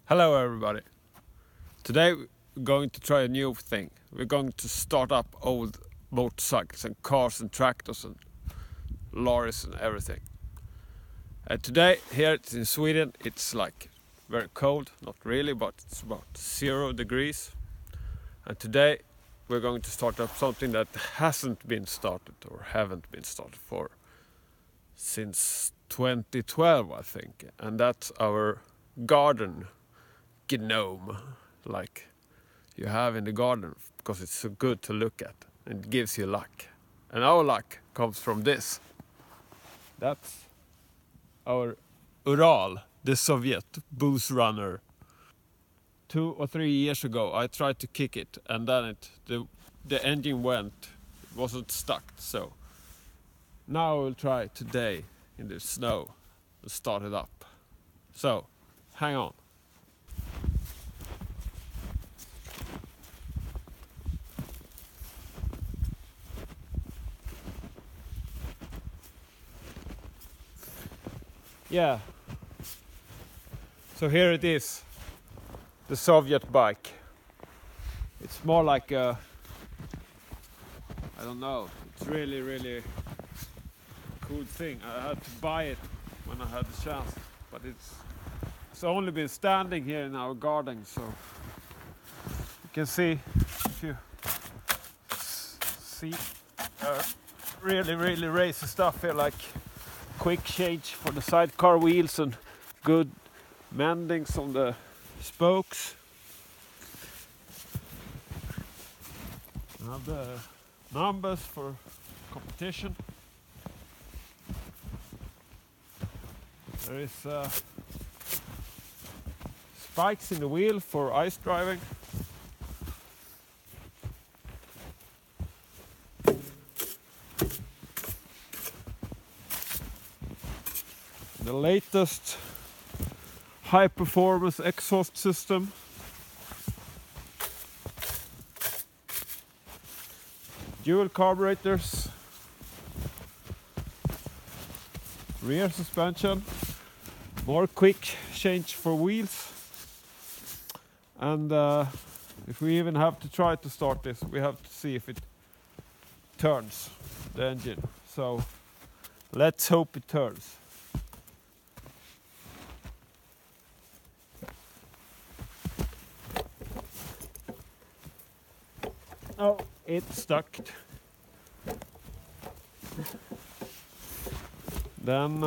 Hello everybody. Today we're going to try a new thing. We're going to start up old motorcycles and cars and tractors and lorries and everything. Today here in Sweden it's like very cold, not really, but it's about 0 degrees. And today we're going to start up something that hasn't been started or haven't been started for since 2012 I think. And that's our garden gnome, like you have in the garden, because it's so good to look at and it gives you luck. And our luck comes from this. That's our Ural, the Soviet booze runner. 2 or 3 years ago I tried to kick it and then the engine went, it wasn't stuck. So now I will try today in the snow to start it up. So hang on. Yeah, so here it is, the Soviet bike. It's more like a, I don't know, it's really cool thing. I had to buy it when I had the chance, but it's only been standing here in our garden, so you can see, if you see really racy stuff here, like quick change for the sidecar wheels and good mendings on the spokes. Now the numbers for competition. There is spikes in the wheel for ice driving. The latest high performance exhaust system. Dual carburetors. Rear suspension. More quick change for wheels. And if we even have to try to start this, we have to see if it turns the engine. So let's hope it turns. Oh, it's stuck. Then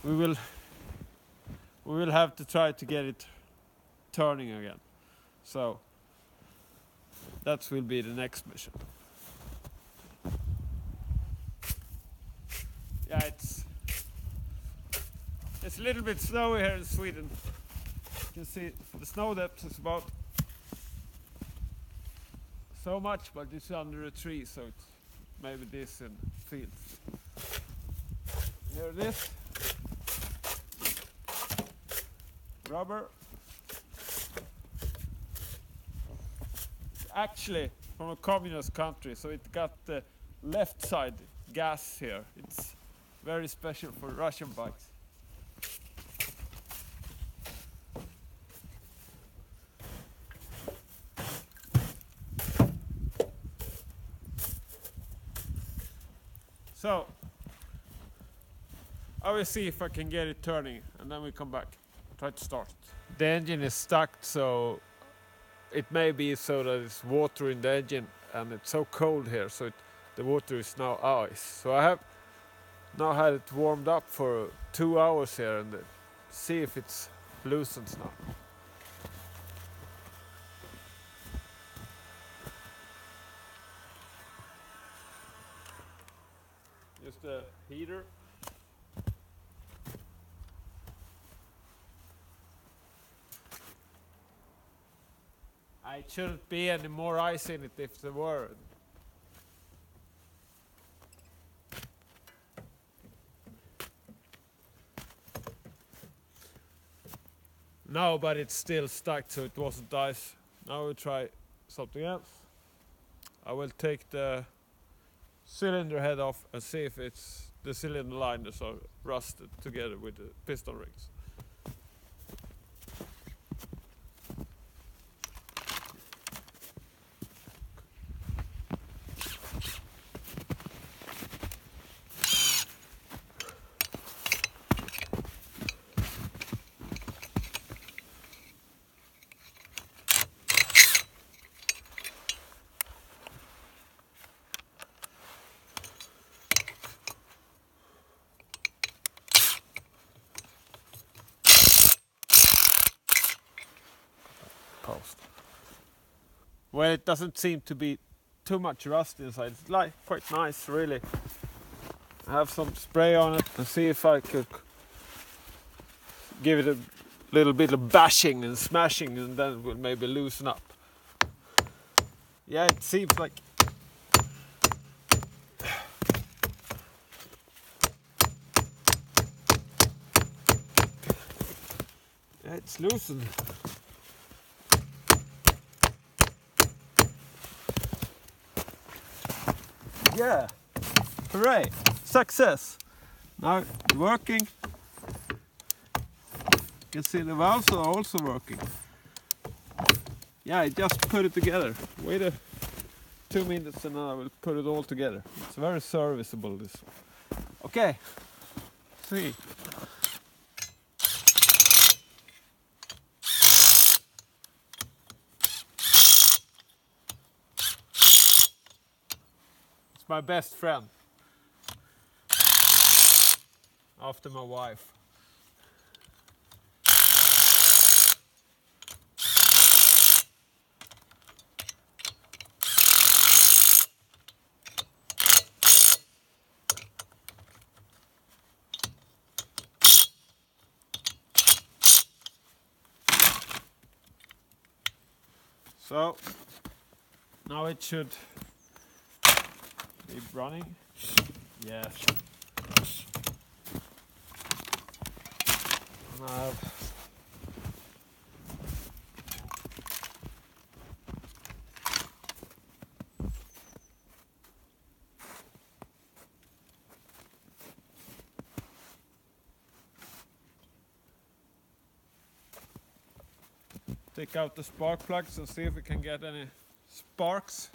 we will have to try to get it turning again. So that will be the next mission. Yeah, it's a little bit snowy here in Sweden. You can see the snow depth is about so much, but it's under a tree, so it's maybe this in fields. Here it is. Rubber. It's actually from a communist country, so it got the left side gas here. It's very special for Russian bikes. So I will see if I can get it turning and then we come back, try to start it. The engine is stuck, so it may be so that it's water in the engine and it's so cold here, so the water is now ice. So I have now had it warmed up for 2 hours here and see if it's loosens now. Just a heater. It shouldn't be any more ice in it if there were. No, but it's still stuck, so it wasn't ice. Now we'll try something else. I will take the cylinder head off and see if it's the cylinder liners are rusted together with the piston rings. post. Well, it doesn't seem to be too much rust inside. It's like quite nice, really. I have some spray on it and see if I could give it a little bit of bashing and smashing, and then it will maybe loosen up. Yeah, it seems like it's loosened. Yeah, hooray, success. Now it's working. You can see the valves are also working. Yeah, I just put it together. Wait 2 minutes and I will put it all together. It's very serviceable, this one. Okay, see. It's my best friend. After my wife. So now it should be running. Yes. Now take out the spark plugs and see if we can get any sparks.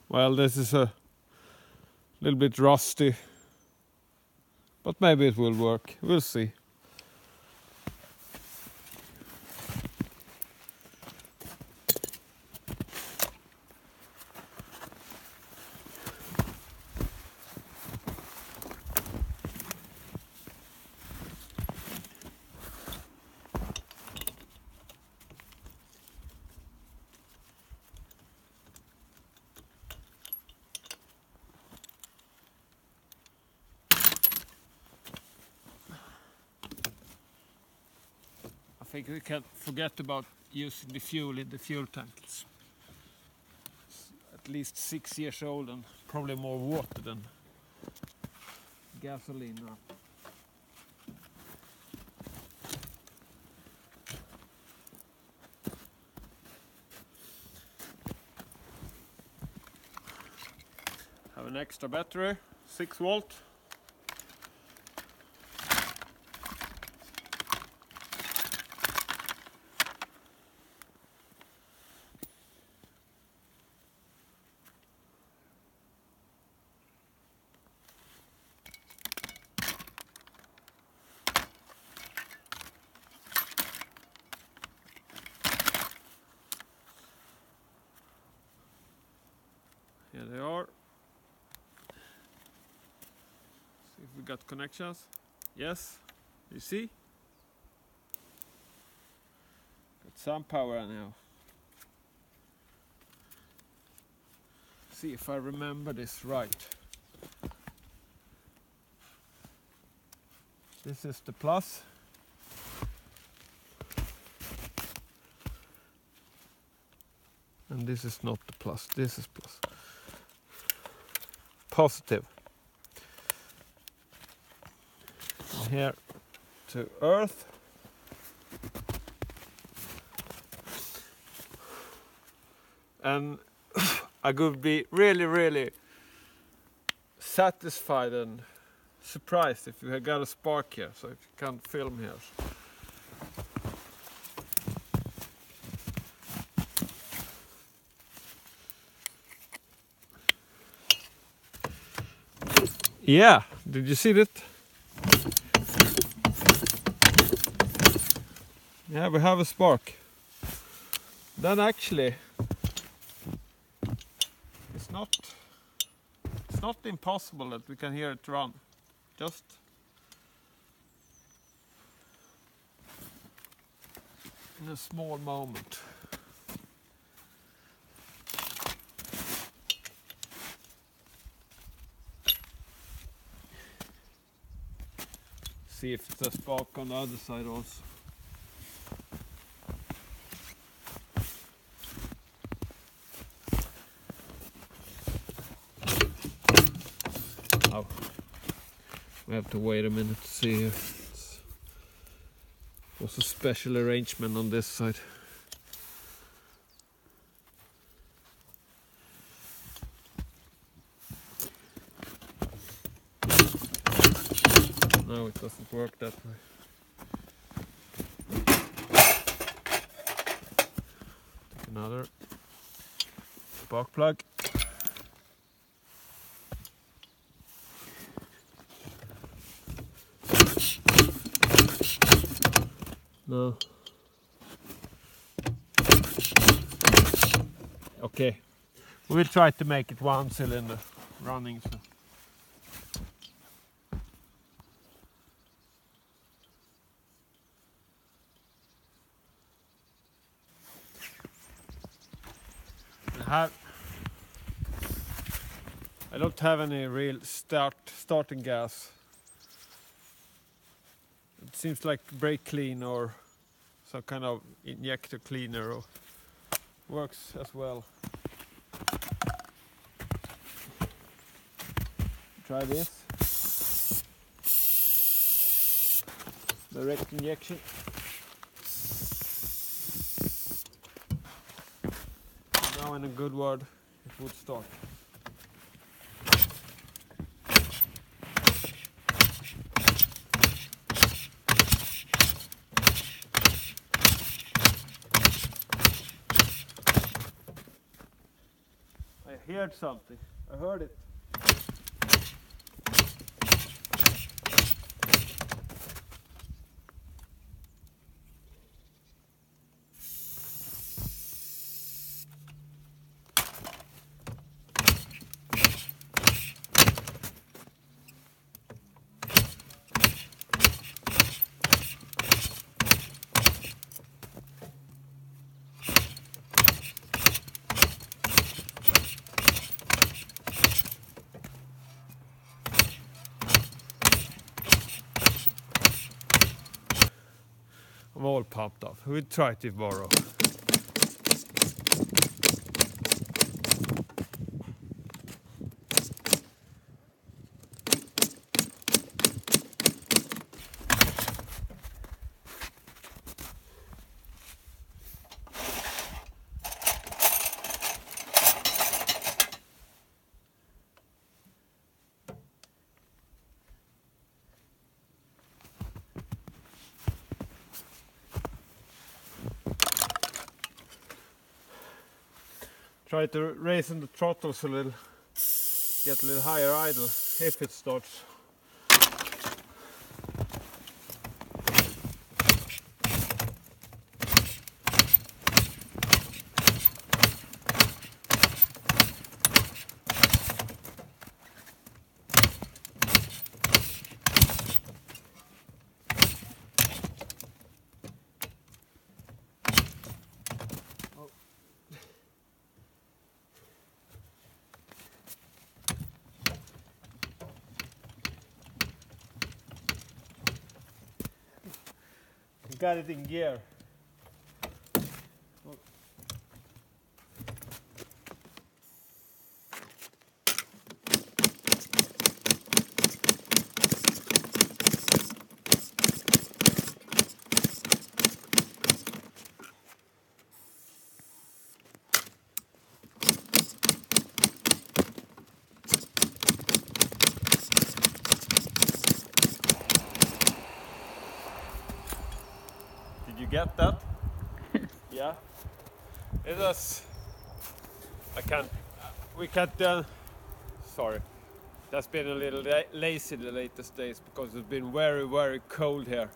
Well, this is a little bit rusty, but maybe it will work. We'll see. I think we can't forget about using the fuel in the fuel tank. It's at least 6 years old and probably more water than gasoline now. Have an extra battery, 6 volt. Here they are. See if we got connections. Yes, you see? Got some power now. See if I remember this right. This is the plus. And this is not the plus, this is plus. Positive. And here to earth. And I could be really satisfied and surprised if you had got a spark here, so if you can't film here. Yeah, did you see that? Yeah, we have a spark. then actually it's not impossible that we can hear it run. Just in a small moment. See if there's a spark on the other side also. Oh, we have to wait a minute to see here. It was a special arrangement on this side. No, it doesn't work that way. Take another spark plug. No. Okay, we'll try to make it one cylinder running. So. I don't have any real starting gas. It seems like brake clean or some kind of injector cleaner or works as well. Try this. Direct injection. Now in a good word, it would start. I heard something. I heard it. I'm all pumped up. We'll try it tomorrow. Try to raise in the throttles a little, get a little higher idle if it starts. Got it in gear. Did you get that? Yeah. It was. We can't. Sorry. That's been a little lazy the latest days because it's been very, very cold here.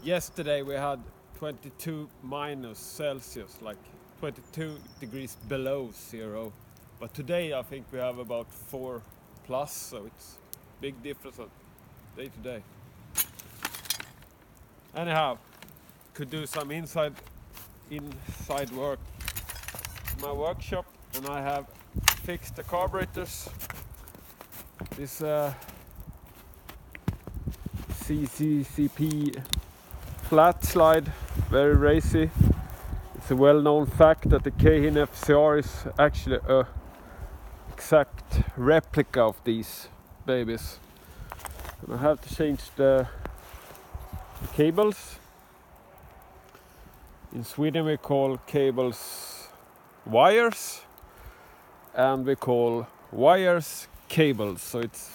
Yesterday we had 22 minus Celsius, like 22 degrees below zero. But today I think we have about 4 plus, so it's big difference on day to day. Anyhow, could do some inside work in my workshop, and I have fixed the carburetors. This CCCP flat slide, very racy. It's a well-known fact that the Keihin FCR is actually a exact replica of these babies. And I have to change the cables. In Sweden we call cables wires, and we call wires cables, so it's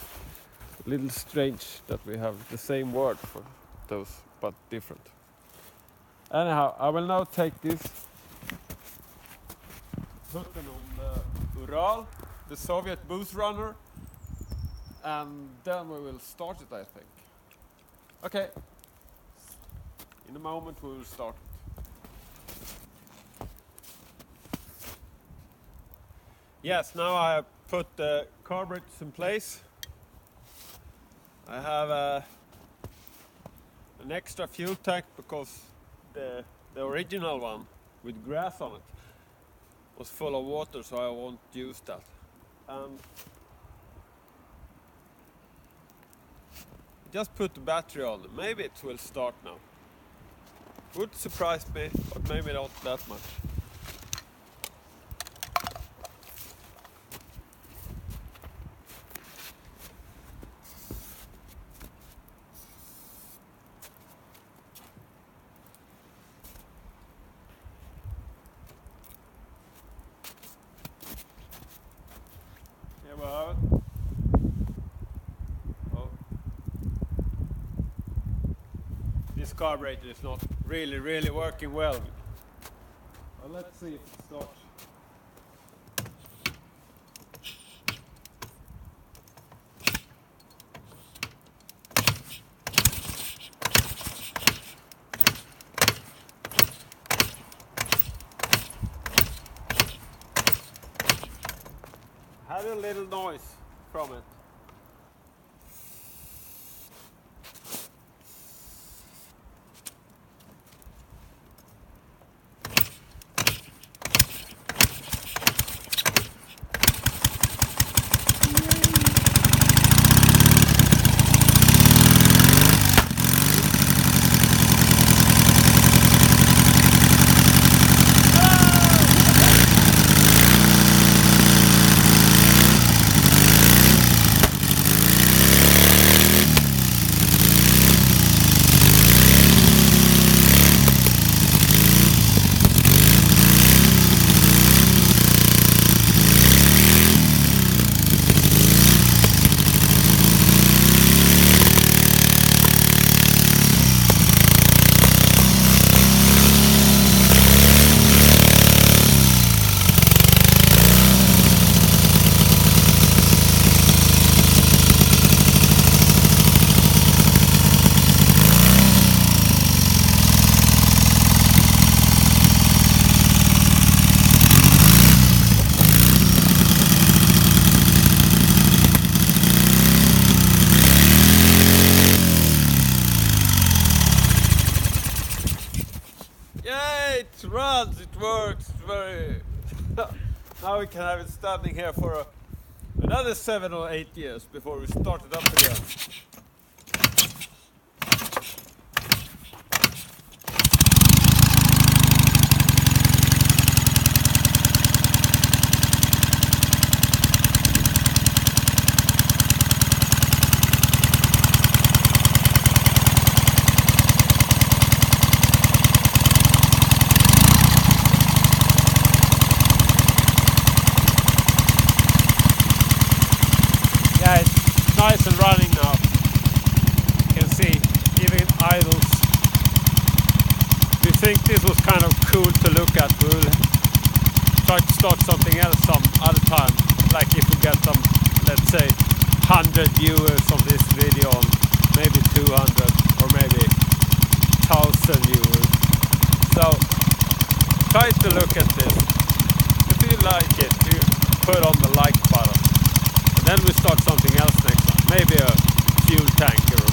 a little strange that we have the same word for those but different. Anyhow, I will now take this, put it on the Ural, the Soviet booth runner, and then we will start it, I think. Okay, in a moment we will start it. Yes, now I have put the carburetors in place. I have an extra fuel tank because the original one with grass on it was full of water, so I won't use that. Just put the battery on. Maybe it will start now. Would surprise me, but maybe not that much. Here we have it. Oh. This carburetor is not really working well. Well, let's see if it starts. Had a little noise from it. It runs, it works, very... Now we can have it standing here for another 7 or 8 years before we start it up again. Yeah, it's nice and running now. You can see, even idles. We think this was kind of cool to look at. We'll try to start something else some other time. Like if we get some, let's say, 100 viewers on this video, on maybe 200 or maybe 1,000 viewers. So try to look at this. If you like it, you put on the like button. And then we start something else next time. Maybe a fuel tanker